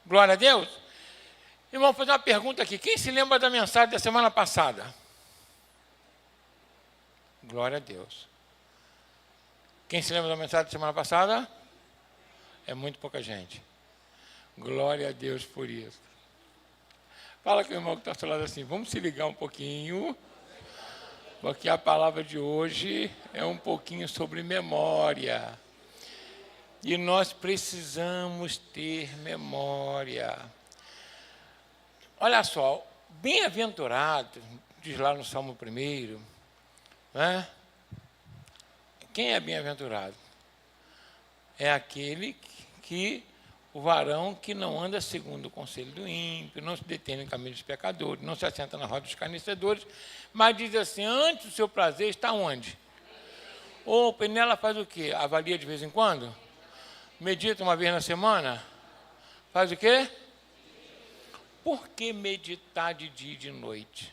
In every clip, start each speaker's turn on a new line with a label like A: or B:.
A: Glória a Deus. Irmão, vou fazer uma pergunta aqui. Quem se lembra da mensagem da semana passada? Glória a Deus. Quem se lembra da mensagem da semana passada? É muito pouca gente. Glória a Deus por isso. Fala com o irmão que está ao seu lado assim, vamos se ligar um pouquinho, porque a palavra de hoje é um pouquinho sobre memória. E nós precisamos ter memória. Olha só, bem-aventurado, diz lá no Salmo 1, né? Quem é bem-aventurado? É aquele que o varão que não anda segundo o conselho do ímpio, não se detém no caminho dos pecadores, não se assenta na roda dos escarnecedores, mas diz assim, antes o seu prazer está onde? Ou Penela faz o quê? Avalia de vez em quando? Medita uma vez na semana? Faz o quê? Por que meditar de dia e de noite?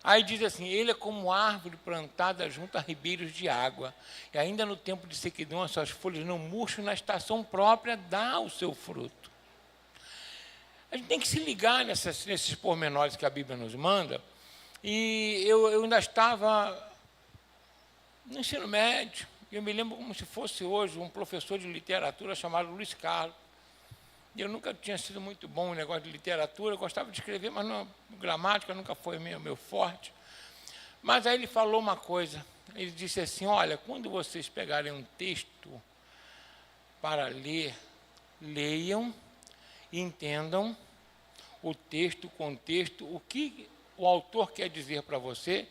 A: Aí diz assim, ele é como árvore plantada junto a ribeiros de água, e ainda no tempo de sequidão as suas folhas não murcham, na estação própria dá o seu fruto. A gente tem que se ligar nesses pormenores que a Bíblia nos manda, e eu ainda estava no ensino médio, e eu me lembro como se fosse hoje um professor de literatura chamado Luiz Carlos. Eu nunca tinha sido muito bom no negócio de literatura, eu gostava de escrever, mas não, gramática nunca foi meu forte. Mas aí ele falou uma coisa, ele disse assim, olha, quando vocês pegarem um texto para ler, leiam e entendam o texto, o contexto, o que o autor quer dizer para você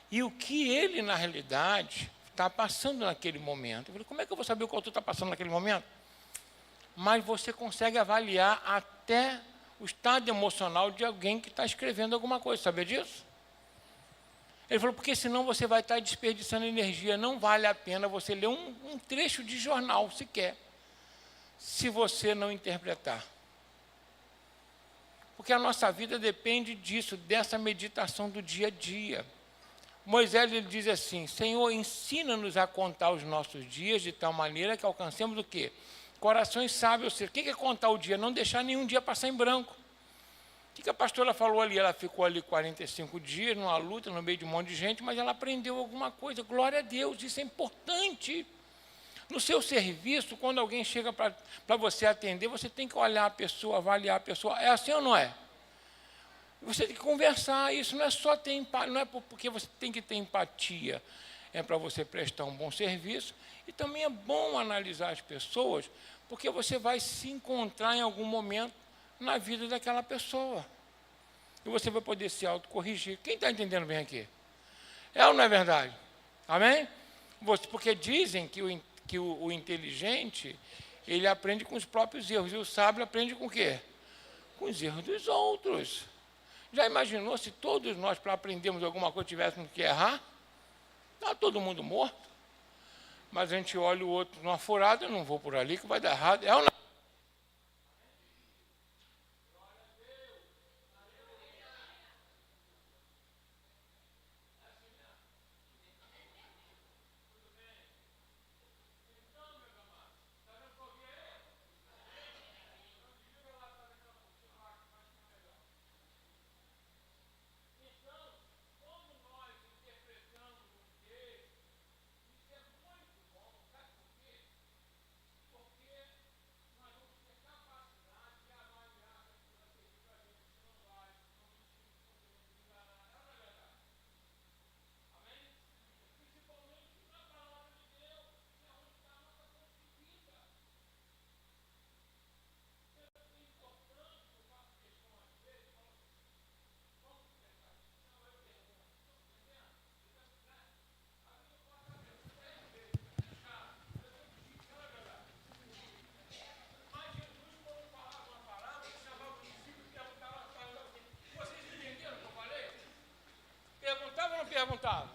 A: e o que ele, na realidade, está passando naquele momento. Eu falei, como é que eu vou saber o que o autor está passando naquele momento? Mas você consegue avaliar até o estado emocional de alguém que está escrevendo alguma coisa, sabia disso? Ele falou, porque senão você vai estar desperdiçando energia, não vale a pena você ler um trecho de jornal sequer, se você não interpretar. Porque a nossa vida depende disso, dessa meditação do dia a dia. Moisés ele diz assim, Senhor, ensina-nos a contar os nossos dias de tal maneira que alcancemos o quê? Corações sábios, ou seja, o que é contar o dia? Não deixar nenhum dia passar em branco. O que a pastora falou ali? Ela ficou ali 45 dias, numa luta, no meio de um monte de gente, mas ela aprendeu alguma coisa. Glória a Deus, isso é importante. No seu serviço, quando alguém chega para você atender, você tem que olhar a pessoa, avaliar a pessoa. É assim ou não é? Você tem que conversar, isso não é só ter empatia, não é porque você tem que ter empatia, é para você prestar um bom serviço. E também é bom analisar as pessoas, porque você vai se encontrar em algum momento na vida daquela pessoa. E você vai poder se autocorrigir. Quem está entendendo bem aqui? É ou não é verdade? Amém? Porque dizem que o inteligente, ele aprende com os próprios erros, e o sábio aprende com o quê? Com os erros dos outros. Já imaginou se todos nós, para aprendermos alguma coisa, tivéssemos que errar? Está todo mundo morto. Mas a gente olha o outro numa furada, eu não vou por ali que vai dar errado. É ou não? Perguntava.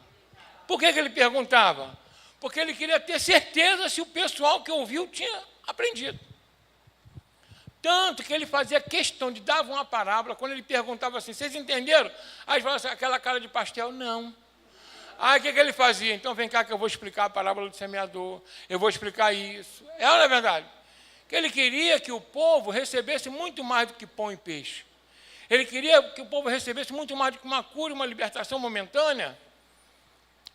A: Por que ele perguntava? Porque ele queria ter certeza se o pessoal que ouviu tinha aprendido. Tanto que ele fazia questão de dar uma parábola, quando ele perguntava assim, vocês entenderam? Aí ele falava assim, aquela cara de pastel, não. Aí o que ele fazia? Então vem cá que eu vou explicar a parábola do semeador, eu vou explicar isso. É ou não é verdade? que ele queria que o povo recebesse muito mais do que pão e peixe. Ele queria que o povo recebesse muito mais do que uma cura, uma libertação momentânea.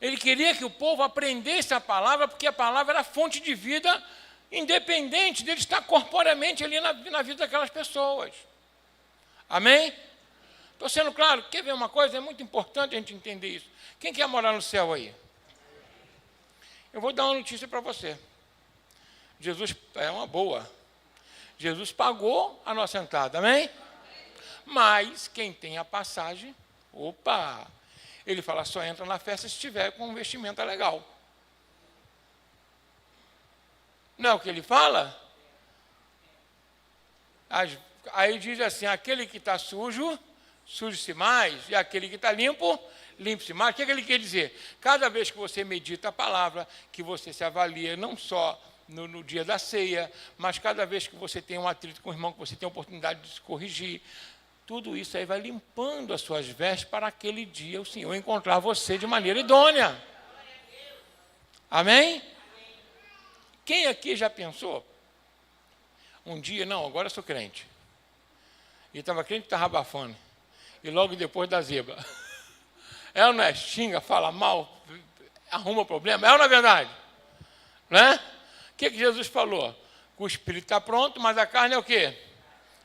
A: Ele queria que o povo aprendesse a palavra, porque a palavra era fonte de vida, independente dele estar corporeamente ali na vida daquelas pessoas. Amém? Estou sendo claro? Quer ver uma coisa? É muito importante a gente entender isso. Quem quer morar no céu aí? Eu vou dar uma notícia para você. Jesus é uma boa. Jesus pagou a nossa entrada, amém? Mas quem tem a passagem, opa, ele fala, só entra na festa se estiver com um vestimenta legal. Não é o que ele fala? Aí diz assim, aquele que está sujo, suje-se mais, e aquele que está limpo, limpe-se mais. O que ele quer dizer? Cada vez que você medita a palavra, que você se avalia não só no dia da ceia, mas cada vez que você tem um atrito com o irmão, que você tem a oportunidade de se corrigir, tudo isso aí vai limpando as suas vestes para aquele dia o Senhor encontrar você de maneira idônea. Amém? Quem aqui já pensou? Um dia, não, agora eu sou crente. E estava crente que estava abafando. E logo depois da zebra. É ou não é? Xinga, fala mal, arruma problema. É ou não é verdade? Né? O que Jesus falou? O espírito está pronto, mas a carne é o quê?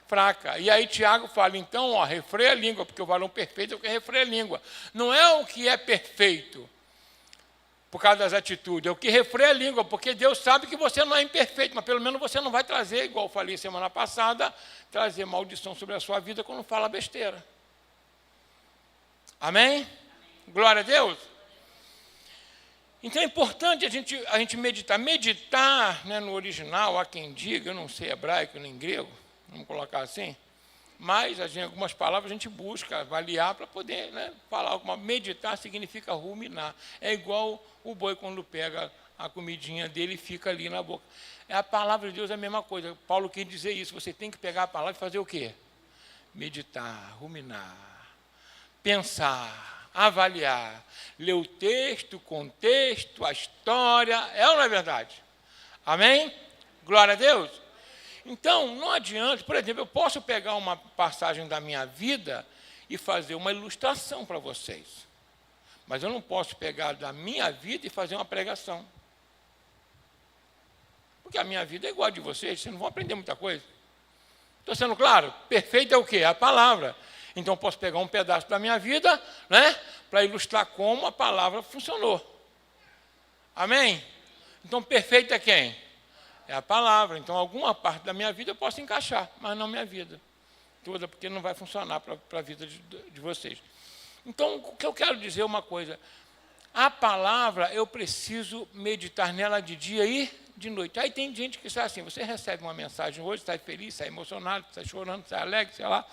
A: Fraca. E aí Tiago fala, então, ó, refreia a língua, porque o varão perfeito é o que refreia a língua. Não é o que é perfeito, por causa das atitudes, é o que refreia a língua, porque Deus sabe que você não é imperfeito, mas pelo menos você não vai trazer, igual eu falei semana passada, trazer maldição sobre a sua vida quando fala besteira. Amém? Glória a Deus. Então é importante a gente meditar. Meditar, né, no original, há quem diga, eu não sei hebraico nem grego, vamos colocar assim, mas algumas palavras a gente busca avaliar para poder, né, falar alguma. Meditar significa ruminar. É igual o boi quando pega a comidinha dele e fica ali na boca. A palavra de Deus é a mesma coisa. Paulo quis dizer isso. Você tem que pegar a palavra e fazer o quê? Meditar, ruminar, pensar, avaliar, ler o texto, o contexto, a história. É ou não é verdade? Amém? Glória a Deus. Então, não adianta, por exemplo, eu posso pegar uma passagem da minha vida e fazer uma ilustração para vocês. Mas eu não posso pegar da minha vida e fazer uma pregação. Porque a minha vida é igual a de vocês, vocês não vão aprender muita coisa. Estou sendo claro? Perfeito é o quê? É a palavra. Então, eu posso pegar um pedaço da minha vida, né, para ilustrar como a palavra funcionou. Amém? Então, perfeito é quem? É a palavra. Então, alguma parte da minha vida eu posso encaixar, mas não minha vida toda, porque não vai funcionar para a vida de vocês. Então, o que eu quero dizer é uma coisa. A palavra, eu preciso meditar nela de dia e de noite. Aí tem gente que está assim, você recebe uma mensagem hoje, sai feliz, sai emocionado, sai chorando, sai alegre, sei lá.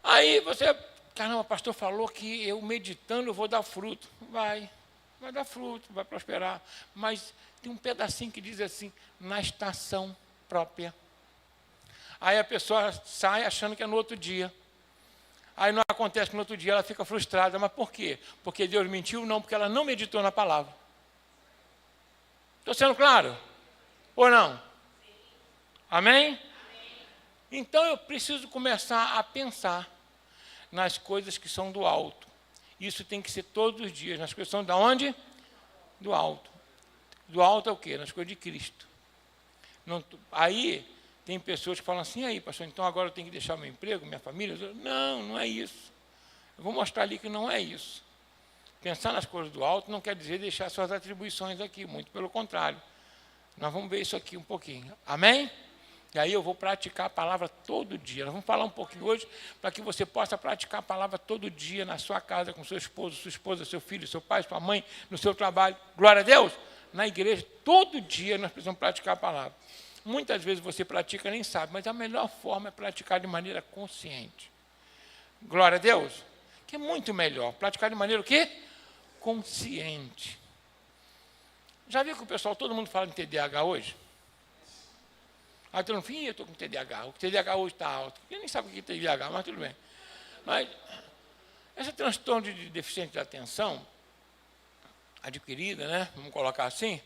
A: Aí você, caramba, o pastor falou que eu meditando eu vou dar fruto. Vai dar fruto, vai prosperar. Mas tem um pedacinho que diz assim, na estação própria. Aí a pessoa sai achando que é no outro dia. Aí não acontece que no outro dia ela fica frustrada. Mas por quê? Porque Deus mentiu? Não, porque ela não meditou na palavra. Estou sendo claro? Ou não? Amém? Então eu preciso começar a pensar nas coisas que são do alto. Isso tem que ser todos os dias. Nas coisas que são de onde? Do alto. Do alto é o quê? Nas coisas de Cristo. Não, aí tem pessoas que falam assim, aí, pastor, então agora eu tenho que deixar meu emprego, minha família? Não, não é isso. Eu vou mostrar ali que não é isso. Pensar nas coisas do alto não quer dizer deixar suas atribuições aqui, muito pelo contrário. Nós vamos ver isso aqui um pouquinho. Amém? E aí eu vou praticar a palavra todo dia. Nós vamos falar um pouquinho hoje para que você possa praticar a palavra todo dia na sua casa, com seu esposo, sua esposa, seu filho, seu pai, sua mãe, no seu trabalho. Glória a Deus! Na igreja, todo dia nós precisamos praticar a palavra. Muitas vezes você pratica e nem sabe, mas a melhor forma é praticar de maneira consciente. Glória a Deus! Que é muito melhor. Praticar de maneira o quê? Consciente. Já viu que o pessoal, todo mundo fala em TDAH hoje? Aí todo mundo, eu estou com TDAH. O TDAH hoje está alto. Eu nem sabe o que é TDAH, mas tudo bem. Mas esse transtorno de deficiência de atenção adquirida, né? Vamos colocar assim.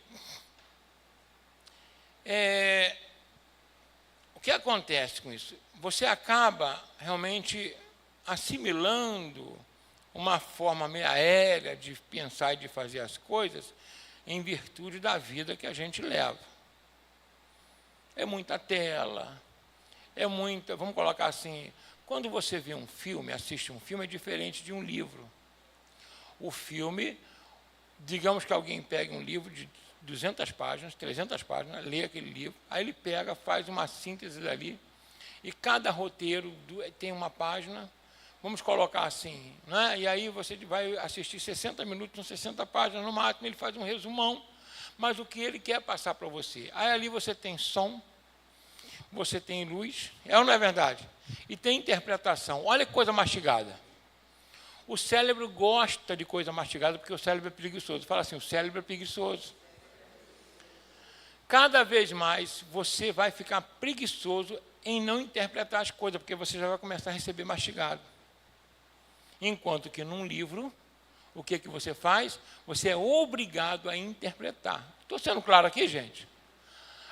A: que acontece com isso? Você acaba realmente assimilando uma forma meio aérea de pensar e de fazer as coisas em virtude da vida que a gente leva. É muita tela, é muita... Vamos colocar assim, quando você vê um filme, assiste um filme, é diferente de um livro. O filme, digamos que alguém pegue um livro de 200 páginas, 300 páginas, lê aquele livro, aí ele pega, faz uma síntese dali, e cada roteiro tem uma página, vamos colocar assim, né? E aí você vai assistir 60 minutos, são 60 páginas, no máximo ele faz um resumão, mas o que ele quer passar para você. Aí ali você tem som, você tem luz, é ou não é verdade? E tem interpretação. Olha que coisa mastigada. O cérebro gosta de coisa mastigada porque o cérebro é preguiçoso. Fala assim, o cérebro é preguiçoso. Cada vez mais você vai ficar preguiçoso em não interpretar as coisas, porque você já vai começar a receber mastigado. Enquanto que num livro, o que você faz? Você é obrigado a interpretar. Estou sendo claro aqui, gente?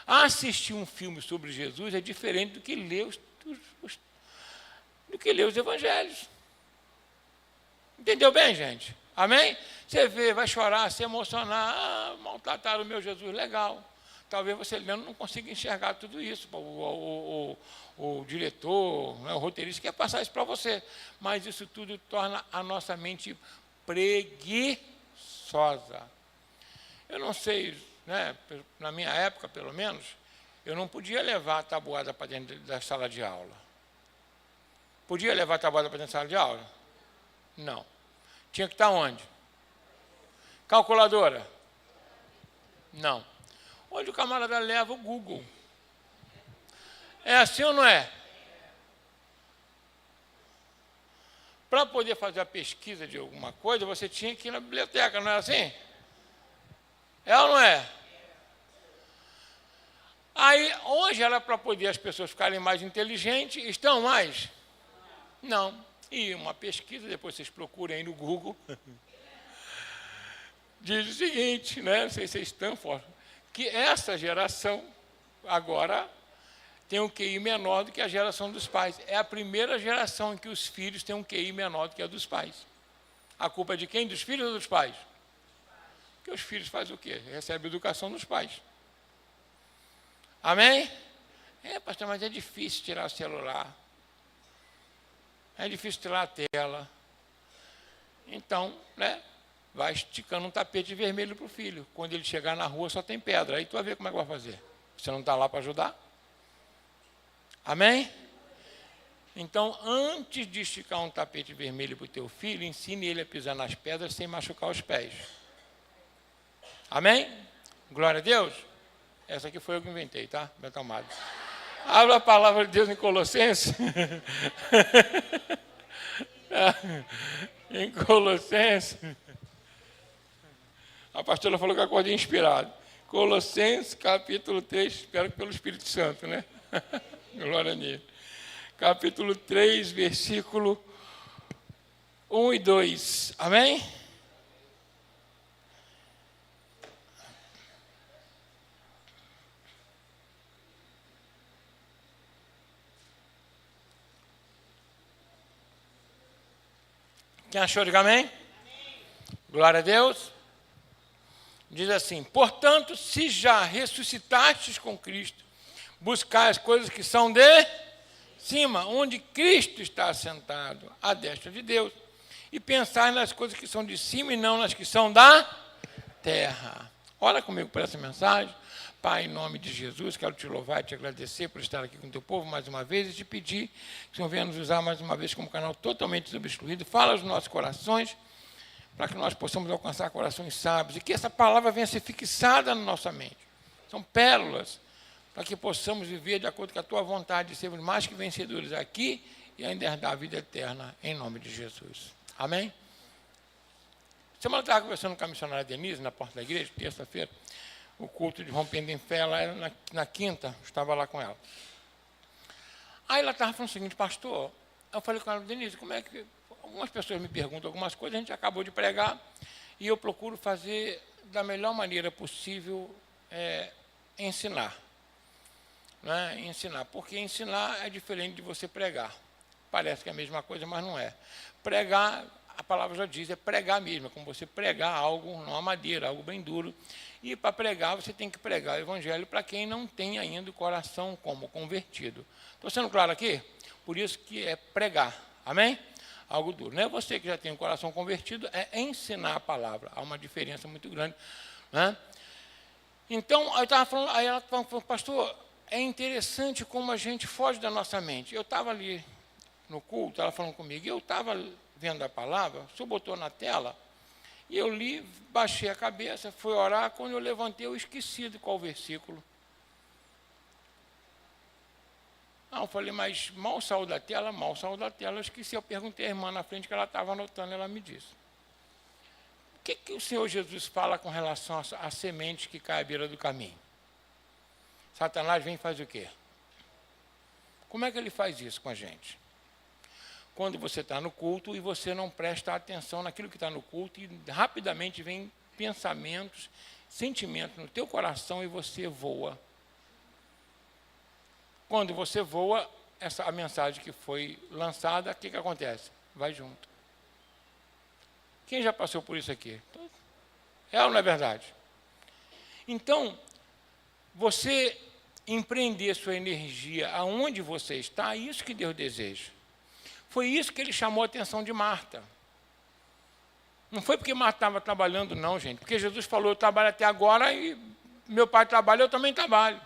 A: Assistir um filme sobre Jesus é diferente do que ler os evangelhos. Entendeu bem, gente? Amém? Você vê, vai chorar, se emocionar, maltrataram o meu Jesus, legal. Talvez você lendo não consiga enxergar tudo isso. O diretor, né, o roteirista quer passar isso para você. Mas isso tudo torna a nossa mente preguiçosa. Eu não sei, né, na minha época, pelo menos, eu não podia levar a tabuada para dentro da sala de aula. Podia levar a tabuada para dentro da sala de aula? Não. Tinha que estar onde? Calculadora? Não. Onde o camarada leva o Google. É assim ou não é? Para poder fazer a pesquisa de alguma coisa, você tinha que ir na biblioteca, não é assim? É ou não é? Aí, hoje era para poder as pessoas ficarem mais inteligentes, estão mais? Não. E uma pesquisa, depois vocês procurem aí no Google, diz o seguinte, né? Não sei se é Stanford, que essa geração agora tem um QI menor do que a geração dos pais. É a primeira geração em que os filhos têm um QI menor do que a dos pais. A culpa é de quem? Dos filhos ou dos pais? Porque os filhos fazem o quê? Recebem educação dos pais. Amém? Pastor, mas é difícil tirar o celular. É difícil tirar a tela. Então, né, vai esticando um tapete vermelho para o filho. Quando ele chegar na rua, só tem pedra. Aí tu vai ver como é que vai fazer. Você não está lá para ajudar? Amém? Então, antes de esticar um tapete vermelho para o teu filho, ensine ele a pisar nas pedras sem machucar os pés. Amém? Glória a Deus. Essa aqui foi eu que inventei, tá? Meu amado. Abra a palavra de Deus em Colossenses. Em Colossenses. A pastora falou que acordei inspirado. Colossenses, capítulo 3, espero que pelo Espírito Santo, né? Glória a Deus. Capítulo 3, versículo 1 e 2. Amém? Quem achou, diga amém? Amém. Glória a Deus. Diz assim, portanto, se já ressuscitastes com Cristo, buscai as coisas que são de cima, onde Cristo está assentado, à destra de Deus, e pensai nas coisas que são de cima e não nas que são da terra. Ora comigo por essa mensagem. Pai, em nome de Jesus, quero te louvar e te agradecer por estar aqui com o teu povo mais uma vez e te pedir que o Senhor venha nos usar mais uma vez como canal totalmente desobstruído. Fala aos nossos corações, para que nós possamos alcançar corações sábios e que essa palavra venha a ser fixada na nossa mente. São pérolas para que possamos viver de acordo com a tua vontade e sermos mais que vencedores aqui e ainda herdar a vida eterna, em nome de Jesus. Amém? Semana eu estava conversando com a missionária Denise, na porta da igreja, terça-feira. O culto de Rompendo em Fé, ela era na quinta, estava lá com ela. Aí ela estava falando o seguinte, pastor, eu falei com ela, Denise, como é que... Algumas pessoas me perguntam algumas coisas, a gente acabou de pregar, e eu procuro fazer da melhor maneira possível ensinar. né, ensinar, porque ensinar é diferente de você pregar. Parece que é a mesma coisa, mas não é. Pregar, a palavra já diz, é pregar mesmo, é como você pregar algo numa madeira, algo bem duro. E para pregar, você tem que pregar o evangelho para quem não tem ainda o coração como convertido. Estou sendo claro aqui? Por isso que é pregar, amém? Algo duro. Não é você que já tem o coração convertido, é ensinar a palavra. Há uma diferença muito grande, né? Então, aí ela estava falando, pastor, é interessante como a gente foge da nossa mente. Eu estava ali no culto, ela falando comigo, e eu estava vendo a palavra, o senhor botou na tela, e eu li, baixei a cabeça, fui orar, quando eu levantei, eu esqueci de qual versículo. Eu falei, mas mal saiu da tela, eu esqueci, eu perguntei à irmã na frente que ela estava anotando, ela me disse. O que o Senhor Jesus fala com relação à semente que cai à beira do caminho? Satanás vem e faz o quê? Como é que ele faz isso com a gente? Quando você está no culto e você não presta atenção naquilo que está no culto e rapidamente vem pensamentos, sentimentos no teu coração e você voa. Quando você voa, a mensagem que foi lançada, o que acontece? Vai junto. Quem já passou por isso aqui? É ou não é verdade? Então, você empreender sua energia aonde você está, é isso que Deus deseja. Foi isso que ele chamou a atenção de Marta. Não foi porque Marta estava trabalhando, não, gente. Porque Jesus falou, eu trabalho até agora e meu pai trabalha, eu também trabalho.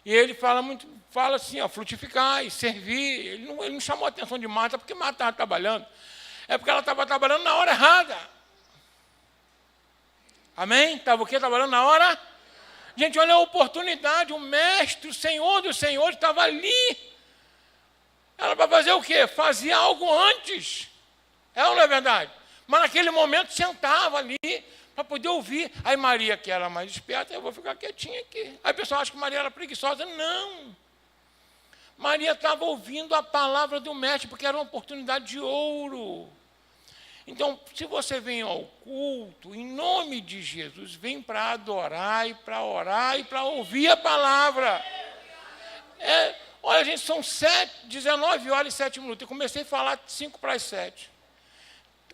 A: E ele fala assim, ó, frutificar e servir. Ele não chamou a atenção de Marta porque Marta estava trabalhando. É porque ela estava trabalhando na hora errada. Amém? Estava o quê? Trabalhando na hora? Gente, olha a oportunidade, o mestre, o Senhor dos Senhores estava ali. Ela vai fazer o quê? Fazia algo antes. É ou não é verdade? Mas naquele momento sentava ali para poder ouvir. Aí Maria, que era mais esperta, eu vou ficar quietinha aqui. Aí o pessoal acha que Maria era preguiçosa. Não. Maria estava ouvindo a palavra do mestre, porque era uma oportunidade de ouro. Então, se você vem ao culto, em nome de Jesus, vem para adorar e para orar e para ouvir a palavra. Olha, gente, são 19 horas e 7 minutos. Eu comecei a falar 5 para as 7.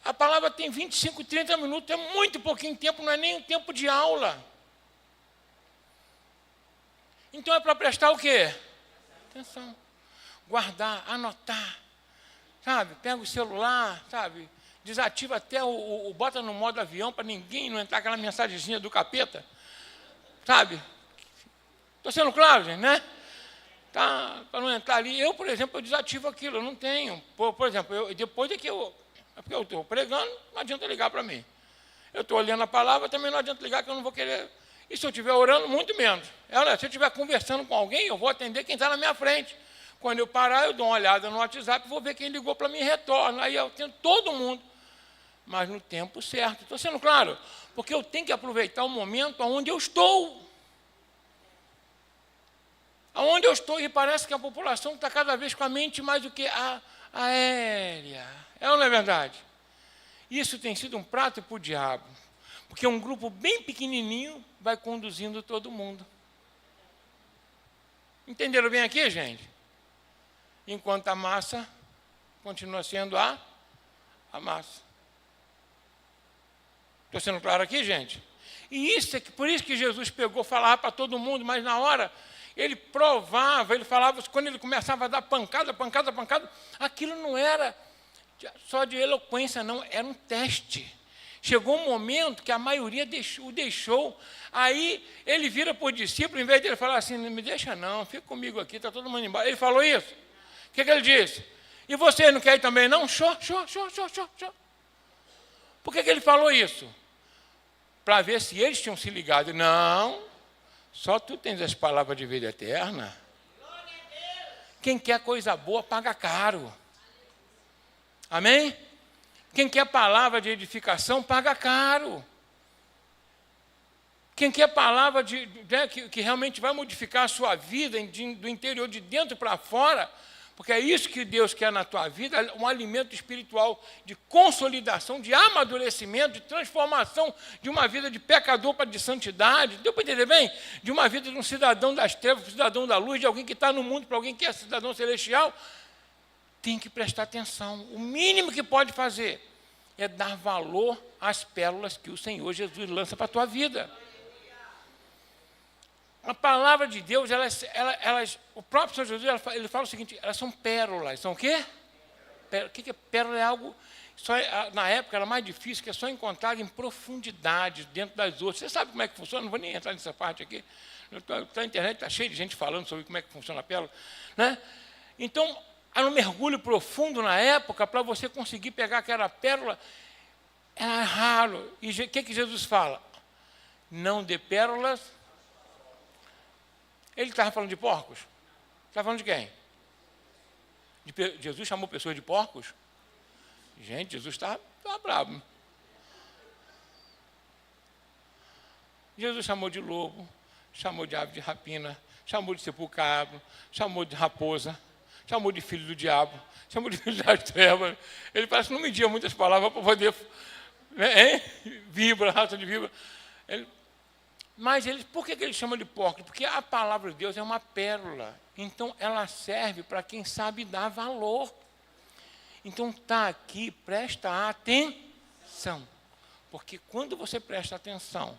A: A palavra tem 25, 30 minutos, é muito pouquinho tempo, não é nem um tempo de aula. Então é para prestar o quê? Atenção. Guardar, anotar. Sabe? Pega o celular, sabe? Desativa até bota no modo avião para ninguém não entrar aquela mensagenzinha do capeta. Sabe? Estou sendo claro, gente, né? Tá, para não entrar ali. Eu, por exemplo, eu desativo aquilo, eu não tenho. Por exemplo, depois de que é porque eu estou pregando, não adianta ligar para mim. Eu estou olhando a palavra, também não adianta ligar, que eu não vou querer. E se eu estiver orando, muito menos. Se eu estiver conversando com alguém, eu vou atender quem está na minha frente. Quando eu parar, eu dou uma olhada no WhatsApp, vou ver quem ligou para mim e retorno. Aí eu atendo todo mundo. Mas no tempo certo. Estou sendo claro? Porque eu tenho que aproveitar o momento onde eu estou. Aonde eu estou, e parece que a população está cada vez com a mente mais do que aérea. É ou não é verdade? Isso tem sido um prato para o diabo. Porque um grupo bem pequenininho vai conduzindo todo mundo. Entenderam bem aqui, gente? Enquanto a massa continua sendo a massa. Estou sendo claro aqui, gente? E por isso que Jesus pegou, falava para todo mundo, mas na hora ele provava, ele falava, quando ele começava a dar pancada, aquilo não era só de eloquência, não, era um teste. Chegou um momento que a maioria o deixou, aí ele vira para o discípulo, em vez de ele falar assim, não me deixa não, fica comigo aqui, está todo mundo embora. Ele falou isso. O que ele disse? E você não quer ir também não? Show. Por que ele falou isso? Para ver se eles tinham se ligado. Não, só tu tens as palavras de vida eterna. Quem quer coisa boa, paga caro. Amém? Quem quer palavra de edificação, paga caro. Quem quer palavra que realmente vai modificar a sua vida do interior de dentro para fora, Porque é isso que Deus quer na tua vida, um alimento espiritual de consolidação, de amadurecimento, de transformação de uma vida de pecador para de santidade. Deu para entender bem? De uma vida de um cidadão das trevas para um cidadão da luz, de alguém que está no mundo para alguém que é cidadão celestial. Tem que prestar atenção. O mínimo que pode fazer é dar valor às pérolas que o Senhor Jesus lança para a tua vida. A palavra de Deus, o próprio Senhor Jesus, ele fala o seguinte, elas são pérolas. São o quê? O que é pérola? É algo, na época era mais difícil, que é só encontrado em profundidade, dentro das outras. Você sabe como é que funciona? Não vou nem entrar nessa parte aqui. A internet está cheia de gente falando sobre como é que funciona a pérola. Né? Então, era um mergulho profundo na época, para você conseguir pegar aquela pérola, era raro. E o que Jesus fala? Não dê pérolas. Ele estava falando de porcos? Estava falando de quem? Jesus chamou pessoas de porcos? Gente, Jesus estava bravo. Jesus chamou de lobo, chamou de ave de rapina, chamou de sepulcro, chamou de raposa, chamou de filho do diabo, chamou de filho das trevas. Ele parece que não media muitas palavras para poder... Hein? Vibra, raça de vibra. Mas por que ele chama de porco? Porque a palavra de Deus é uma pérola. Então, ela serve para quem sabe dar valor. Então, está aqui, presta atenção. Porque quando você presta atenção,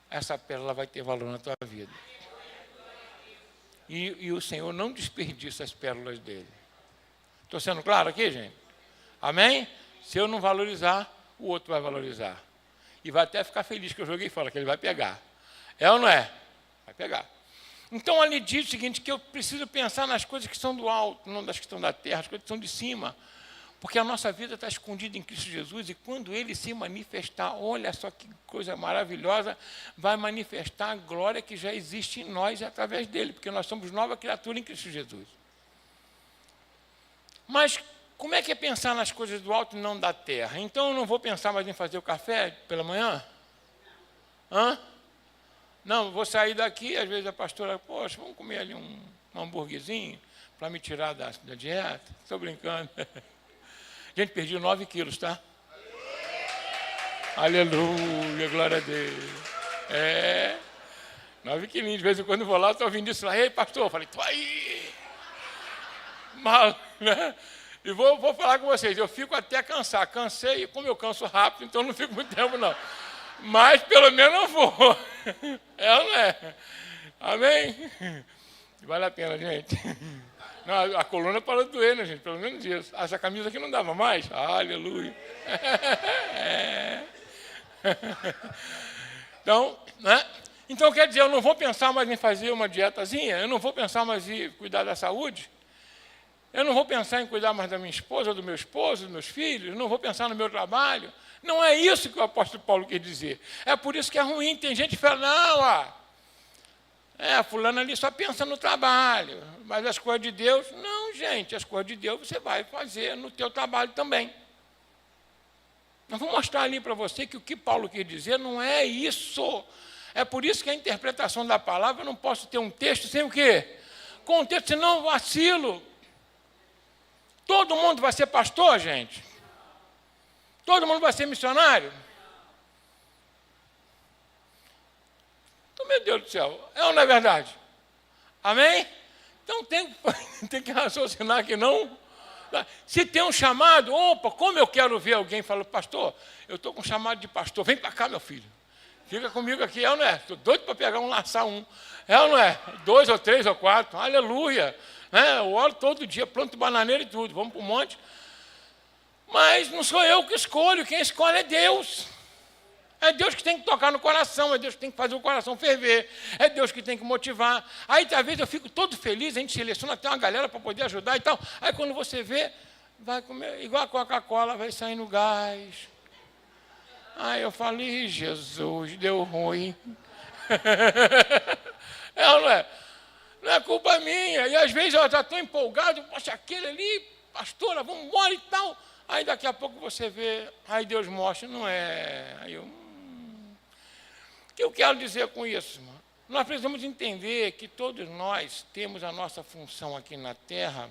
A: essa pérola vai ter valor na tua vida. E o Senhor não desperdiça as pérolas dele. Estou sendo claro aqui, gente? Amém? Se eu não valorizar, o outro vai valorizar. E vai até ficar feliz que eu joguei fora, que ele vai pegar. É ou não é? Vai pegar. Então, ali diz o seguinte, que eu preciso pensar nas coisas que são do alto, não das que estão da terra, as coisas que estão de cima. Porque a nossa vida está escondida em Cristo Jesus, e quando Ele se manifestar, olha só que coisa maravilhosa, vai manifestar a glória que já existe em nós e através dEle, porque nós somos nova criatura em Cristo Jesus. Mas como é que é pensar nas coisas do alto e não da terra? Então, eu não vou pensar mais em fazer o café pela manhã? Hã? Não, vou sair daqui, às vezes a pastora, poxa, vamos comer ali um hambúrguerzinho para me tirar da dieta. Estou brincando. Gente, perdi 9 quilos, tá? Aleluia, glória a Deus. 9 quilinhos, de vez em quando eu vou lá, estou ouvindo isso lá. Ei, pastor, eu falei, estou aí. Mal, né? E vou falar com vocês, eu fico até cansar. Cansei, e como eu canso rápido, então não fico muito tempo, não. Mas pelo menos eu vou. É ou não é? Amém? Vale a pena, gente. Não, a coluna parou de doer, né, gente? Pelo menos isso. Essa camisa aqui não dava mais. Aleluia. Então, né? Então, quer dizer, eu não vou pensar mais em fazer uma dietazinha, eu não vou pensar mais em cuidar da saúde, eu não vou pensar em cuidar mais da minha esposa, do meu esposo, dos meus filhos, eu não vou pensar no meu trabalho. Não é isso que o apóstolo Paulo quer dizer. É por isso que é ruim. Tem gente que fala, não, fulano ali só pensa no trabalho, mas as coisas de Deus... Não, gente, as coisas de Deus você vai fazer no teu trabalho também. Eu vou mostrar ali para você que o que Paulo quer dizer não é isso. É por isso que a interpretação da palavra, eu não posso ter um texto sem o quê? Contexto, senão eu vacilo. Todo mundo vai ser pastor, gente? Todo mundo vai ser missionário? Então, meu Deus do céu, é ou não é verdade? Amém? Então tem que raciocinar que não. Se tem um chamado, opa, como eu quero ver alguém falando, pastor, eu estou com um chamado de pastor, vem para cá, meu filho. Fica comigo aqui, é ou não é? Estou doido para pegar laçar um. É ou não é? 2 ou 3 ou 4, aleluia. Eu oro todo dia, planto bananeira e tudo, vamos para o monte. Mas não sou eu que escolho, quem escolhe é Deus. É Deus que tem que tocar no coração, é Deus que tem que fazer o coração ferver, é Deus que tem que motivar. Aí, às vezes, eu fico todo feliz, a gente seleciona até uma galera para poder ajudar e tal. Aí, quando você vê, vai comer, igual a Coca-Cola, vai saindo gás. Aí eu falei, Jesus, deu ruim. É ou não é? Não é culpa minha. E às vezes eu já estou empolgado, poxa, aquele ali, pastora, vamos embora e tal. Aí daqui a pouco você vê, aí Deus mostra, não é. Aí o que eu quero dizer com isso, irmão? Nós precisamos entender que todos nós temos a nossa função aqui na Terra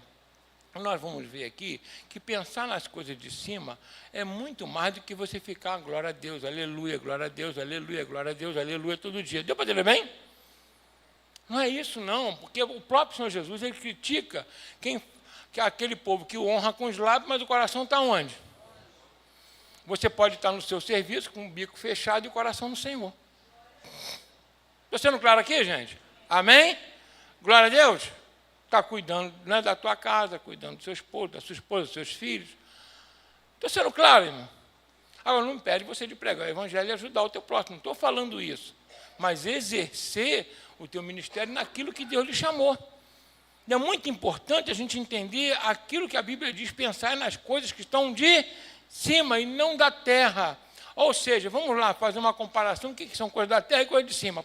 A: nós vamos ver aqui que pensar nas coisas de cima é muito mais do que você ficar glória a Deus, aleluia, glória a Deus, aleluia, glória a Deus, aleluia, todo dia. Deu para entender bem? Não é isso não, porque o próprio Senhor Jesus, ele critica que é aquele povo que o honra com os lábios, mas o coração está onde? Você pode estar no seu serviço com o bico fechado e o coração no Senhor. Estou sendo claro aqui, gente? Amém? Glória a Deus. Está cuidando, né, da tua casa, cuidando do seu esposo, da sua esposa, dos seus filhos. Estou sendo claro, irmão? Agora, não impede você de pregar o evangelho e ajudar o teu próximo. Não estou falando isso. Mas exercer o teu ministério naquilo que Deus lhe chamou. E é muito importante a gente entender aquilo que a Bíblia diz, pensar nas coisas que estão de cima e não da terra. Ou seja, vamos lá fazer uma comparação, o que são coisas da terra e coisas de cima.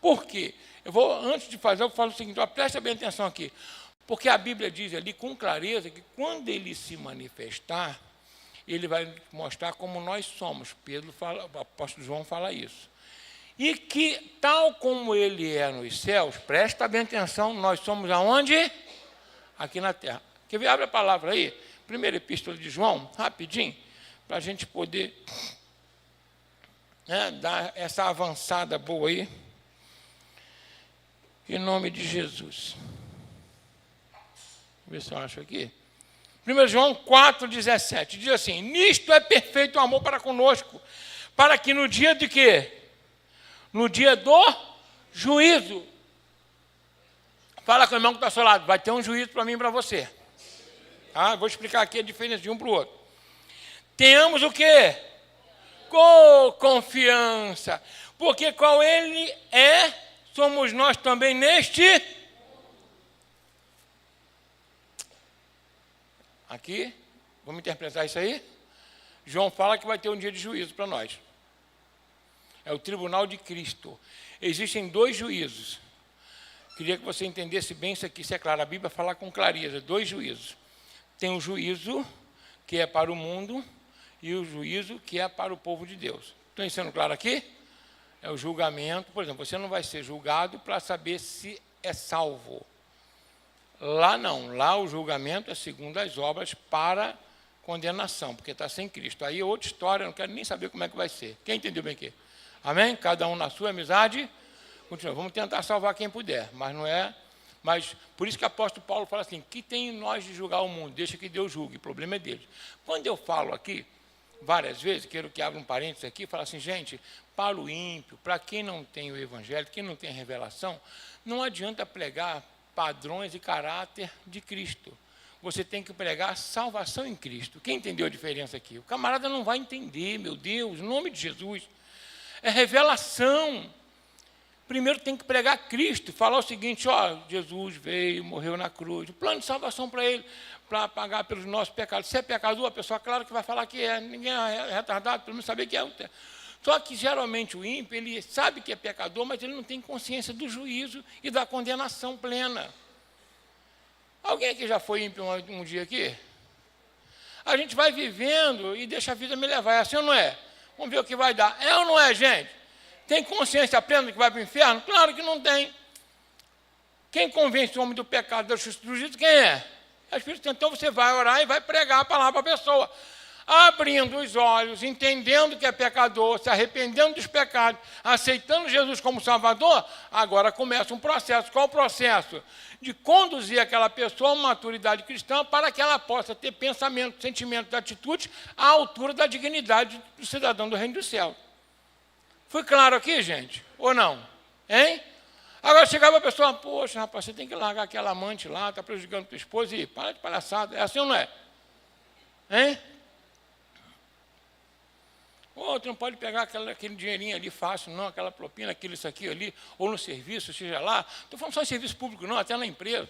A: Por quê? Antes de fazer, eu falo o seguinte, presta bem atenção aqui. Porque a Bíblia diz ali com clareza que quando ele se manifestar, ele vai mostrar como nós somos. O apóstolo João fala isso. E que, tal como ele é nos céus, presta bem atenção, nós somos aonde? Aqui na terra. Quer ver? Abre a palavra aí. Primeira epístola de João, rapidinho, para a gente poder, né, dar essa avançada boa aí. Em nome de Jesus. Deixa eu ver se eu acho aqui. 1 João 4,17. Diz assim, nisto é perfeito o amor para conosco, para que no dia de quê? No dia do juízo. Fala com o irmão que está ao seu lado, vai ter um juízo para mim e para você. Tá? Vou explicar aqui a diferença de um para o outro. Tenhamos o quê? Confiança. Porque qual ele é, somos nós também neste. Aqui, vamos interpretar isso aí? João fala que vai ter um dia de juízo para nós. É o tribunal de Cristo. Existem 2 juízos. Queria que você entendesse bem isso aqui, isso é claro. A Bíblia fala com clareza, 2 juízos. Tem o juízo que é para o mundo e o juízo que é para o povo de Deus. Estou sendo claro aqui? É o julgamento. Por exemplo, você não vai ser julgado para saber se é salvo. Lá não. Lá o julgamento é segundo as obras para condenação, porque está sem Cristo. Aí é outra história, eu não quero nem saber como é que vai ser. Quem entendeu bem aqui? Amém? Cada um na sua amizade. Continua. Vamos tentar salvar quem puder, mas não é. Mas por isso que o apóstolo Paulo fala assim, que tem em nós de julgar o mundo? Deixa que Deus julgue, o problema é dele. Quando eu falo aqui, várias vezes, quero que abra um parênteses aqui, falo assim, gente, para o ímpio, para quem não tem o evangelho, quem não tem a revelação, não adianta pregar padrões e caráter de Cristo. Você tem que pregar salvação em Cristo. Quem entendeu a diferença aqui? O camarada não vai entender, meu Deus, em nome de Jesus. É revelação. Primeiro tem que pregar Cristo, falar o seguinte, ó, Jesus veio, morreu na cruz, o plano de salvação para ele, para pagar pelos nossos pecados. Se é pecador, a pessoa, claro que vai falar que é, ninguém é retardado, pelo menos saber que é. Só que geralmente o ímpio, ele sabe que é pecador, mas ele não tem consciência do juízo e da condenação plena. Alguém aqui já foi ímpio um dia aqui? A gente vai vivendo e deixa a vida me levar, é assim ou não é? Vamos ver o que vai dar. É ou não é, gente? Tem consciência plena de que vai para o inferno? Claro que não tem. Quem convence o homem do pecado, do juízo, quem é? É o Espírito Santo. Então você vai orar e vai pregar a palavra para a pessoa. Abrindo os olhos, entendendo que é pecador, se arrependendo dos pecados, aceitando Jesus como Salvador, agora começa um processo. Qual o processo? De conduzir aquela pessoa a uma maturidade cristã para que ela possa ter pensamento, sentimento, atitude à altura da dignidade do cidadão do reino do céu. Foi claro aqui, gente? Ou não? Hein? Agora chegava a pessoa, poxa, rapaz, você tem que largar aquela amante lá, está prejudicando tua esposa e para de palhaçada. É assim ou não é? Hein? Outro não pode pegar aquele dinheirinho ali fácil, não, aquela propina, aquilo, isso aqui ali, ou no serviço, seja lá. Estou falando só em serviço público, não, até na empresa.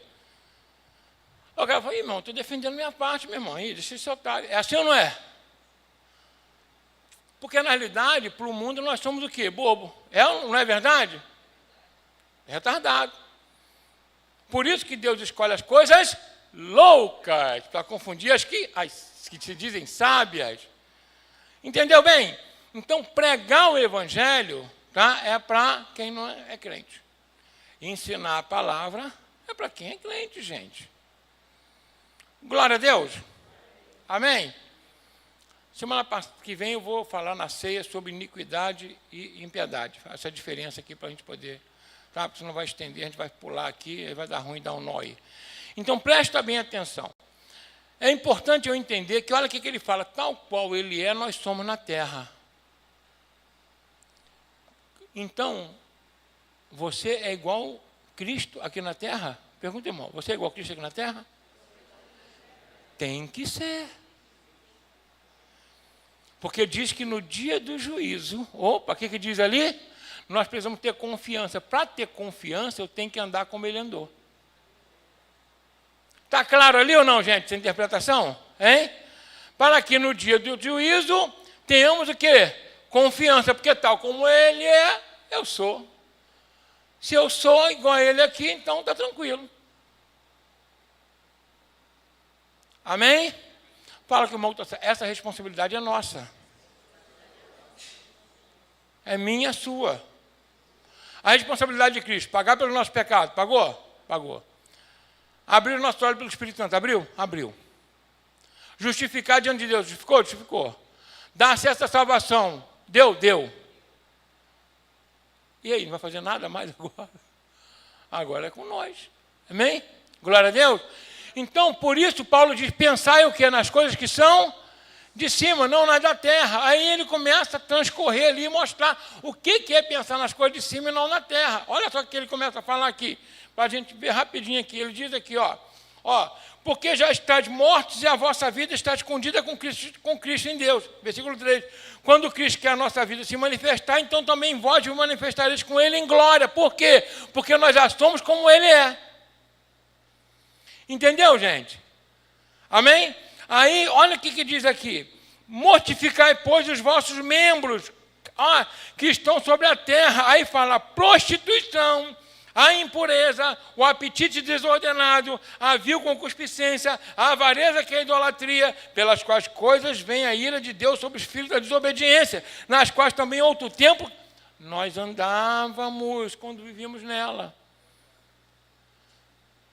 A: O cara falou, irmão, estou defendendo minha parte, meu irmão, aí, deixa esse otário. É assim ou não é? Porque, na realidade, para o mundo, nós somos o quê? Bobo. É ou não é verdade? É retardado. Por isso que Deus escolhe as coisas loucas, para confundir as que se dizem sábias. Entendeu bem? Então, pregar o evangelho, tá, é para quem não é crente. Ensinar a palavra é para quem é crente, gente. Glória a Deus. Amém? Semana que vem eu vou falar na ceia sobre iniquidade e impiedade. Essa diferença aqui para a gente poder, tá? Porque senão vai estender, a gente vai pular aqui, aí vai dar ruim, dar um nó aí. Então presta bem atenção. É importante eu entender que olha o que ele fala, tal qual ele é, nós somos na terra. Então, você é igual Cristo aqui na terra? Pergunta, irmão, você é igual Cristo aqui na terra? Tem que ser. Porque diz que no dia do juízo, opa, o que diz ali? Nós precisamos ter confiança. Para ter confiança, eu tenho que andar como ele andou. Está claro ali ou não, gente, essa interpretação? Hein? Para que no dia do juízo, tenhamos o quê? Confiança, porque tal como ele é, eu sou. Se eu sou igual a ele aqui, então está tranquilo. Amém? Fala que o irmão, essa responsabilidade é nossa. É minha, é sua. A responsabilidade de Cristo, pagar pelo nosso pecado, pagou? Pagou. Abrir o nosso olho pelo Espírito Santo, abriu? Abriu. Justificar diante de Deus, justificou? Justificou. Dar acesso à salvação, deu? Deu. E aí, não vai fazer nada mais agora? Agora é com nós. Amém? Glória a Deus. Então, por isso, Paulo diz, pensai o que? Nas coisas que são de cima, não nas da terra. Aí ele começa a transcorrer ali e mostrar o que é pensar nas coisas de cima e não na terra. Olha só o que ele começa a falar aqui, para a gente ver rapidinho aqui. Ele diz aqui, ó, porque já estáis mortos e a vossa vida está escondida com Cristo em Deus. Versículo 3. Quando Cristo quer a nossa vida se manifestar, então também vós vos manifestareis com Ele em glória. Por quê? Porque nós já somos como Ele é. Entendeu, gente? Amém? Aí, olha o que diz aqui. Mortificai, pois, os vossos membros que estão sobre a terra. Aí fala prostituição, a impureza, o apetite desordenado, a vil concupiscência, a avareza que é a idolatria, pelas quais coisas vem a ira de Deus sobre os filhos da desobediência, nas quais também outro tempo nós andávamos quando vivíamos nela.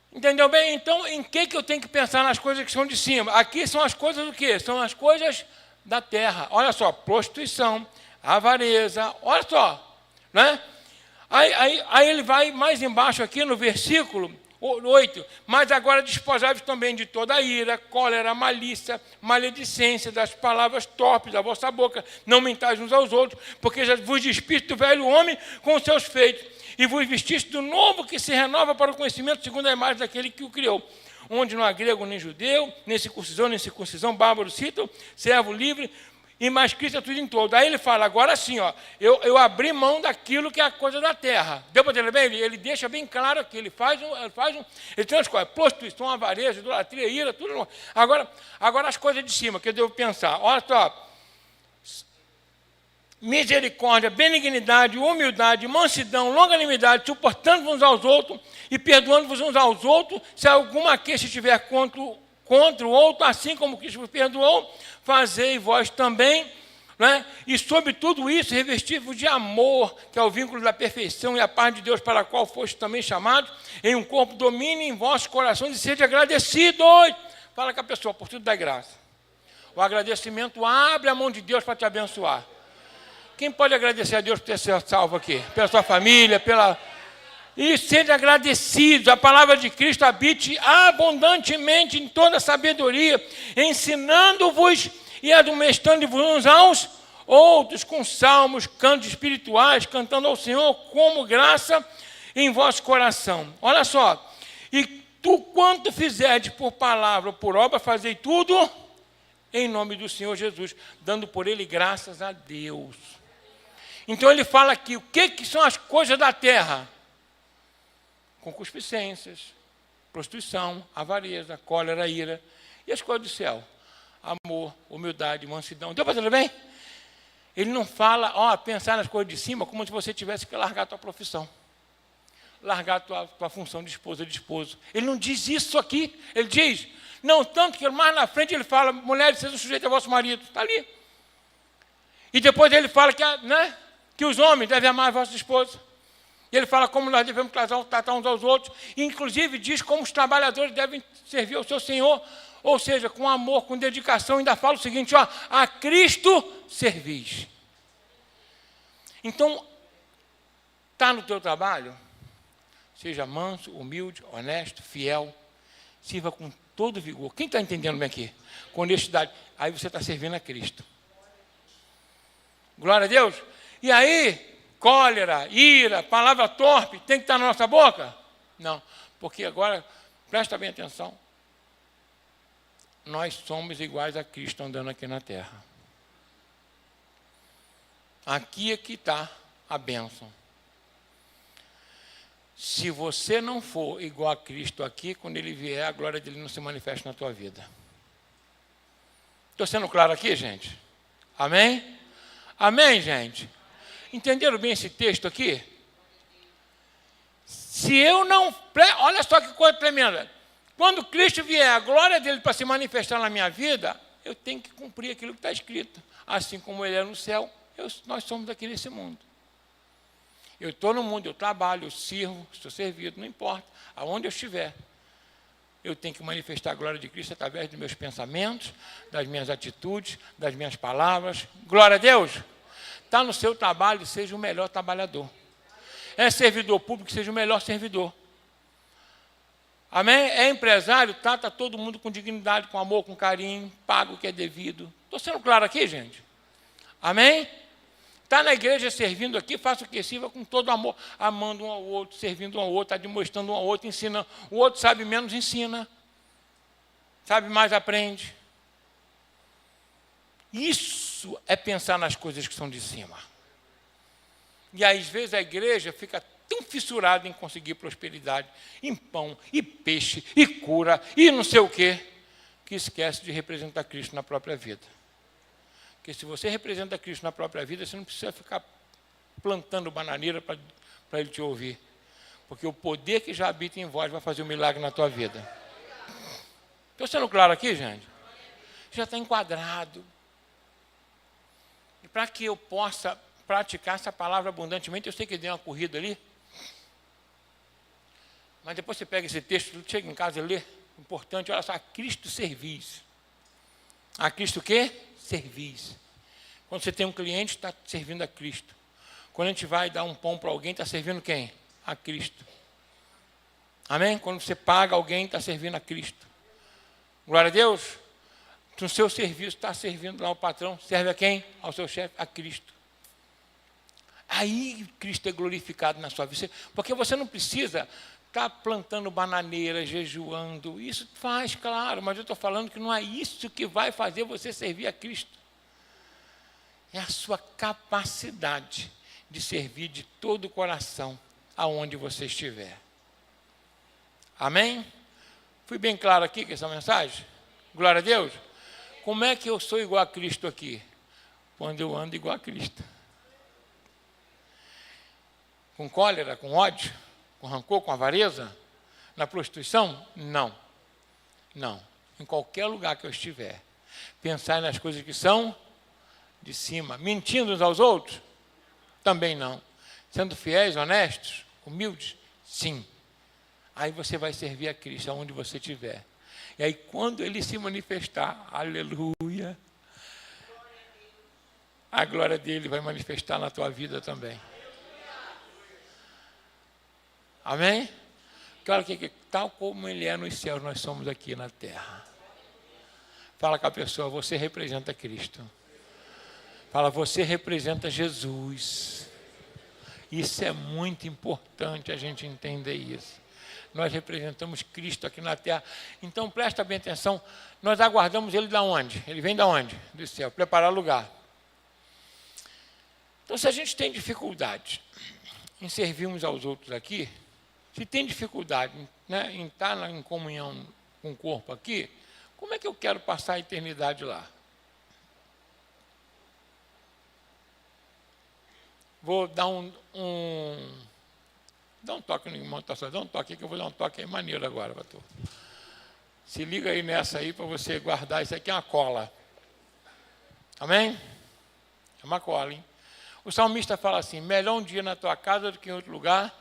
A: Entendeu bem? Então, em que eu tenho que pensar nas coisas que são de cima? Aqui são as coisas do quê? São as coisas da terra. Olha só, prostituição, avareza, olha só, né? Aí ele vai mais embaixo aqui no versículo 8. Mas agora desposai-vos também de toda a ira, cólera, malícia, maledicência, das palavras torpes da vossa boca. Não mentais uns aos outros, porque já vos despiste do velho homem com os seus feitos, e vos vestiste do novo que se renova para o conhecimento segundo a imagem daquele que o criou. Onde não há grego nem judeu, nem circuncisão, bárbaro, cito, servo livre, e mais Cristo é tudo em todo. Aí ele fala, agora sim, eu abri mão daquilo que é a coisa da terra. Deu para entender bem? Ele deixa bem claro aqui, ele transcorre, prostituição, avareza, idolatria, ira, tudo. Agora as coisas de cima, que eu devo pensar. Olha só, misericórdia, benignidade, humildade, mansidão, longanimidade, suportando-vos uns aos outros e perdoando-vos uns aos outros, se alguma queixa estiver contra o outro, assim como Cristo vos perdoou, fazei vós também, né? E sobre tudo isso, revesti-vos de amor, que é o vínculo da perfeição e a paz de Deus, para a qual foste também chamados, em um corpo domine em vossos corações e sede agradecidos. Fala com a pessoa, por tudo da graça. O agradecimento abre a mão de Deus para te abençoar. Quem pode agradecer a Deus por ter sido salvo aqui? Pela sua família, E sede agradecidos, a palavra de Cristo habite abundantemente em toda sabedoria, ensinando-vos e admoestando-vos uns aos outros com salmos, cantos espirituais, cantando ao Senhor como graça em vosso coração. Olha só, e tu quanto fizerdes por palavra ou por obra, fazei tudo em nome do Senhor Jesus, dando por ele graças a Deus. Então ele fala aqui, o que são as coisas da terra? Concupiscências, prostituição, avareza, cólera, ira. E as coisas do céu? Amor, humildade, mansidão. Deu para entender bem? Ele não fala, pensar nas coisas de cima como se você tivesse que largar a tua profissão. Largar a tua função de esposa, de esposo. Ele não diz isso aqui. Ele diz, não, tanto que mais na frente ele fala, mulheres, sejam sujeitos ao vosso marido. Está ali. E depois ele fala que os homens devem amar a vossa esposa. E ele fala como nós devemos tratar uns aos outros. E, inclusive, diz como os trabalhadores devem servir ao seu Senhor. ou seja, com amor, com dedicação. Ainda fala o seguinte, ó, a Cristo servis. Então, está no teu trabalho, seja manso, humilde, honesto, fiel, sirva com todo vigor. Quem está entendendo bem aqui? Com honestidade. Aí você está servindo a Cristo. Glória a Deus. E aí, cólera, ira, palavra torpe, tem que estar na nossa boca? Não, porque agora, presta bem atenção, nós somos iguais a Cristo andando aqui na terra. Aqui é que está a bênção. Se você não for igual a Cristo aqui, quando Ele vier, a glória dele não se manifesta na tua vida. Estou sendo claro aqui, gente? Amém? Amém, gente? Entenderam bem esse texto aqui? Se eu não... Olha só que coisa tremenda. Quando Cristo vier, a glória dele para se manifestar na minha vida, eu tenho que cumprir aquilo que está escrito. Assim como Ele é no céu, nós somos aqui nesse mundo. Eu estou no mundo, eu trabalho, eu sirvo, sou servido, não importa, aonde eu estiver. Eu tenho que manifestar a glória de Cristo através dos meus pensamentos, das minhas atitudes, das minhas palavras. Glória a Deus! Está no seu trabalho, seja o melhor trabalhador. É servidor público, seja o melhor servidor. Amém? É empresário, trata todo mundo com dignidade, com amor, com carinho, paga o que é devido. Estou sendo claro aqui, gente? Amém? Está na igreja servindo aqui, faça o que sirva com todo amor, amando um ao outro, servindo um ao outro, admoestando um ao outro, ensinando. O outro sabe menos, ensina. Sabe mais, aprende. Isso é pensar nas coisas que são de cima. E às vezes a igreja fica tão fissurada em conseguir prosperidade, em pão, e peixe, e cura, e não sei o quê, que esquece de representar Cristo na própria vida. Porque se você representa Cristo na própria vida, você não precisa ficar plantando bananeira para Ele te ouvir. Porque o poder que já habita em vós vai fazer um milagre na tua vida. Estou sendo claro aqui, gente? Já está enquadrado. E para que eu possa praticar essa palavra abundantemente, eu sei que dei uma corrida ali, mas depois você pega esse texto, chega em casa e lê, importante, olha só, a Cristo servis. A Cristo o quê? Servis. Quando você tem um cliente, está servindo a Cristo. Quando a gente vai dar um pão para alguém, está servindo quem? A Cristo. Amém? Quando você paga alguém, está servindo a Cristo. Glória a Deus. No seu serviço, está servindo lá o patrão, serve a quem? Ao seu chefe, a Cristo. Aí Cristo é glorificado na sua vida. Porque você não precisa estar plantando bananeira, jejuando. Isso faz, claro, mas eu estou falando que não é isso que vai fazer você servir a Cristo. É a sua capacidade de servir de todo o coração aonde você estiver. Amém? Fui bem claro aqui com essa mensagem? Glória a Deus. Como é que eu sou igual a Cristo aqui? Quando eu ando igual a Cristo. Com cólera, com ódio, com rancor, com avareza? Na prostituição? Não. Não. Em qualquer lugar que eu estiver. Pensar nas coisas que são de cima. Mentindo uns aos outros? Também não. Sendo fiéis, honestos, humildes? Sim. Aí você vai servir a Cristo aonde você estiver. E aí quando Ele se manifestar, aleluia, a glória dele vai manifestar na tua vida também. Amém? Claro que tal como Ele é nos céus, nós somos aqui na terra. Fala com a pessoa, você representa Cristo. Fala, você representa Jesus. Isso é muito importante a gente entender isso. Nós representamos Cristo aqui na terra. Então, presta bem atenção, nós aguardamos Ele de onde? Ele vem de onde? Do céu, preparar lugar. Então, se a gente tem dificuldade em servir uns aos outros aqui, se tem dificuldade, né, em estar em comunhão com o corpo aqui, como é que eu quero passar a eternidade lá? Vou dar dá um toque no irmão, dá um toque aí, que eu vou dar um toque aí maneiro agora, pastor. Se liga aí nessa aí para você guardar. Isso aqui é uma cola. Amém? É uma cola, hein? O salmista fala assim, melhor um dia na tua casa do que em outro lugar,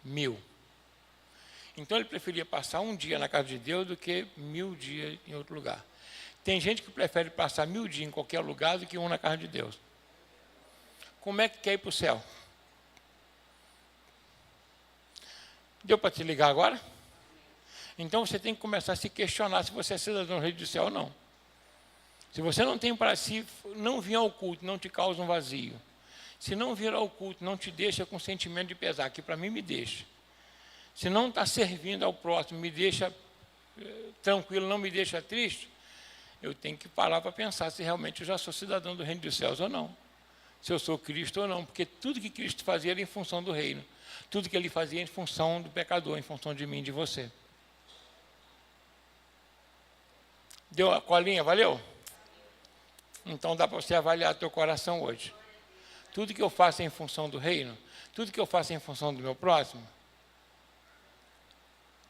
A: 1000. Então ele preferia passar um dia na casa de Deus do que 1000 dias em outro lugar. Tem gente que prefere passar 1000 dias em qualquer lugar do que um na casa de Deus. Como é que quer ir para o céu? Deu para te ligar agora? Então você tem que começar a se questionar se você é cidadão do reino do céu ou não. Se você não tem para si, não vir ao culto, não te causa um vazio. Se não vir ao culto, não te deixa com sentimento de pesar, que para mim me deixa. Se não está servindo ao próximo, me deixa tranquilo, não me deixa triste, eu tenho que parar para pensar se realmente eu já sou cidadão do reino dos céus ou não. Se eu sou Cristo ou não, porque tudo que Cristo fazia era em função do reino. Tudo que ele fazia em função do pecador, em função de mim e de você. Deu a colinha, valeu? Então dá para você avaliar teu coração hoje. Tudo que eu faço é em função do reino, tudo que eu faço é em função do meu próximo,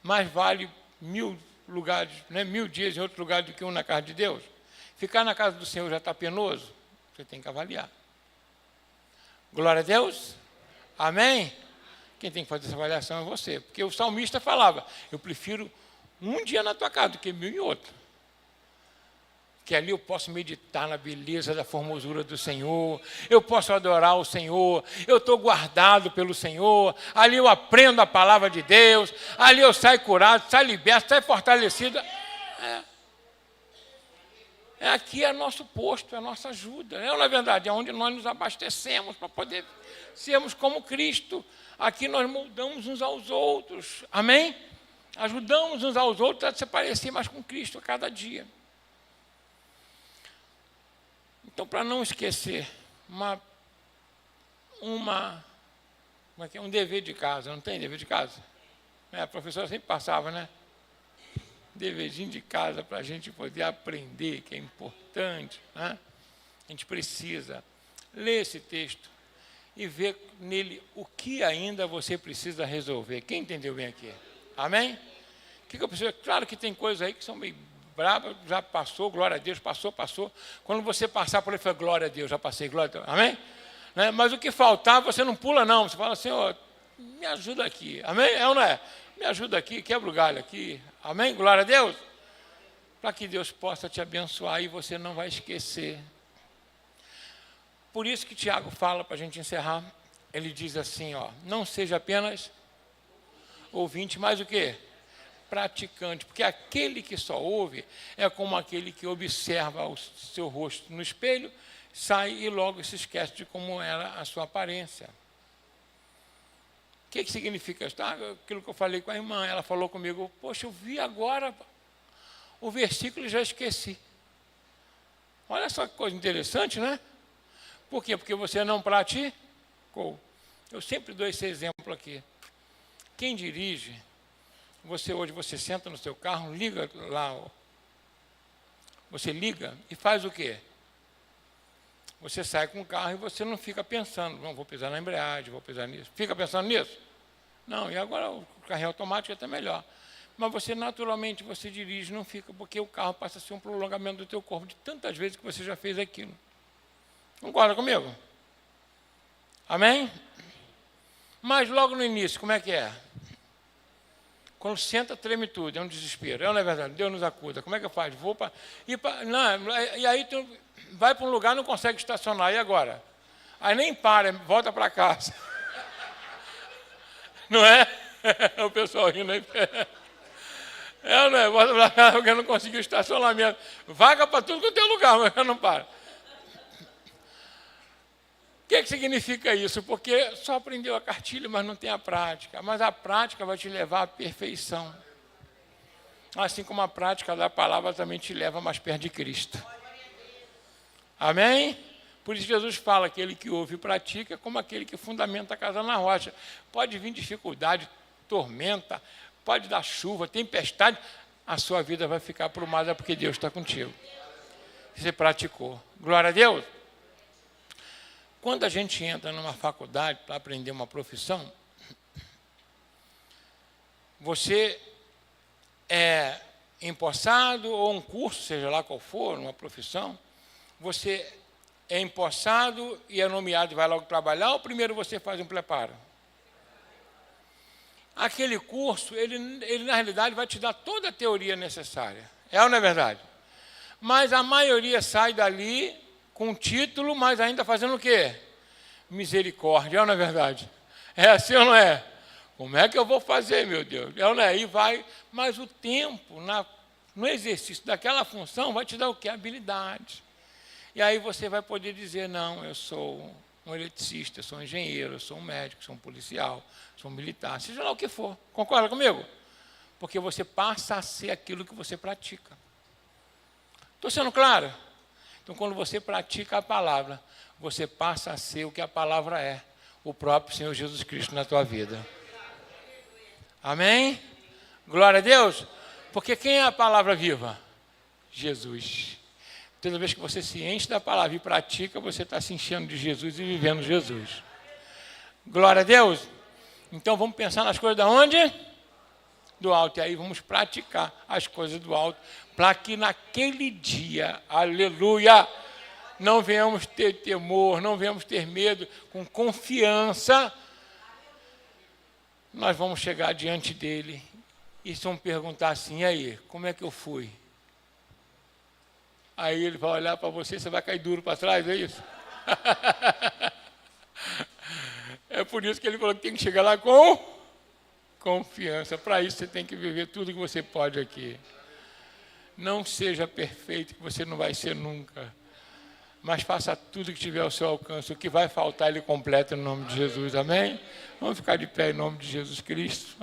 A: mais vale 1000 lugares, 1000 dias em outro lugar do que um na casa de Deus. Ficar na casa do Senhor já está penoso, você tem que avaliar. Glória a Deus? Amém? Quem tem que fazer essa avaliação é você, porque o salmista falava, eu prefiro um dia na tua casa do que 1000 em outro. Que ali eu posso meditar na beleza da formosura do Senhor, eu posso adorar o Senhor, eu estou guardado pelo Senhor, ali eu aprendo a palavra de Deus, ali eu saio curado, saio liberto, saio fortalecido. Aqui é nosso posto, é nossa ajuda. Não é verdade? É onde nós nos abastecemos para poder sermos como Cristo. Aqui nós moldamos uns aos outros. Amém? Ajudamos uns aos outros a se parecer mais com Cristo a cada dia. Então, para não esquecer, um dever de casa, não tem dever de casa? A professora sempre passava, né? Deverzinho de casa para a gente poder aprender, que é importante. Né? A gente precisa ler esse texto e ver nele o que ainda você precisa resolver. Quem entendeu bem aqui? Amém? O que eu preciso? Claro que tem coisas aí que são meio brava, já passou, glória a Deus, passou. Quando você passar por ele, fala, glória a Deus, já passei, glória a Deus. Amém? Né? Mas o que faltar, você não pula não, você fala, Senhor, me ajuda aqui. Amém? É ou não é? Me ajuda aqui, quebra o galho aqui. Amém? Glória a Deus. Para que Deus possa te abençoar e você não vai esquecer. Por isso que Tiago fala, para a gente encerrar, ele diz assim, ó, não seja apenas ouvinte, mas o quê? Praticante, porque aquele que só ouve é como aquele que observa o seu rosto no espelho, sai e logo se esquece de como era a sua aparência. O que significa isso? Aquilo que eu falei com a irmã, ela falou comigo, poxa, eu vi agora o versículo e já esqueci. Olha só que coisa interessante, né? Por quê? Porque você não praticou. Eu sempre dou esse exemplo aqui. Quem dirige, hoje você senta no seu carro, liga lá, você liga e faz o quê? Você sai com o carro e você não fica pensando, não, vou pisar na embreagem, vou pisar nisso. Fica pensando nisso? Não, e agora o carro é automático, é até melhor. Mas você naturalmente, você dirige, não fica, porque o carro passa a ser um prolongamento do teu corpo, de tantas vezes que você já fez aquilo. Concorda comigo? Amém? Mas logo no início, como é que é? Quando senta, treme tudo, é um desespero. Não é verdade? Deus nos acuda. Como é que eu faço? Vou para... E aí tu vai para um lugar e não consegue estacionar. E agora? Aí nem para, volta para casa. Não é? O pessoal rindo aí. Não é? Volta para casa porque não conseguiu estacionamento. Vaga para tudo que é teu lugar, mas não para. O que significa isso? Porque só aprendeu a cartilha, mas não tem a prática. Mas a prática vai te levar à perfeição. Assim como a prática da palavra também te leva mais perto de Cristo. Amém? Por isso Jesus fala, aquele que ouve e pratica é como aquele que fundamenta a casa na rocha. Pode vir dificuldade, tormenta, pode dar chuva, tempestade, a sua vida vai ficar aprumada porque Deus está contigo. Você praticou. Glória a Deus. Quando a gente entra numa faculdade para aprender uma profissão, você é empossado, ou um curso, seja lá qual for, uma profissão, você é empossado e é nomeado e vai logo trabalhar, ou primeiro você faz um preparo? aquele curso, ele na realidade vai te dar toda a teoria necessária. É ou não é verdade? Mas a maioria sai dali com título, mas ainda fazendo o quê? Misericórdia, é ou não é verdade? É assim ou não é? Como é que eu vou fazer, meu Deus? É ou não é? E vai, mas o tempo, no exercício daquela função, vai te dar o quê? Habilidade. E aí você vai poder dizer, não, eu sou um eletricista, eu sou um engenheiro, eu sou um médico, sou um policial, sou um militar, seja lá o que for. Concorda comigo? Porque você passa a ser aquilo que você pratica. Estou sendo claro? Então, quando você pratica a palavra, você passa a ser o que a palavra é, o próprio Senhor Jesus Cristo na tua vida. Amém? Glória a Deus. Porque quem é a palavra viva? Jesus. Toda vez que você se enche da palavra e pratica, você está se enchendo de Jesus e vivendo Jesus. Glória a Deus. Então vamos pensar nas coisas da onde? Do alto. E aí vamos praticar as coisas do alto, para que naquele dia, aleluia, não venhamos ter temor, não venhamos ter medo, com confiança, nós vamos chegar diante dele e vamos perguntar assim, e aí, como é que eu fui? Aí ele vai olhar para você, você vai cair duro para trás, é isso? É por isso que ele falou que tem que chegar lá com confiança. Para isso você tem que viver tudo que você pode aqui. Não seja perfeito, que você não vai ser nunca. Mas faça tudo que tiver ao seu alcance. O que vai faltar, ele completa em nome de Jesus. Amém? Vamos ficar de pé em nome de Jesus Cristo.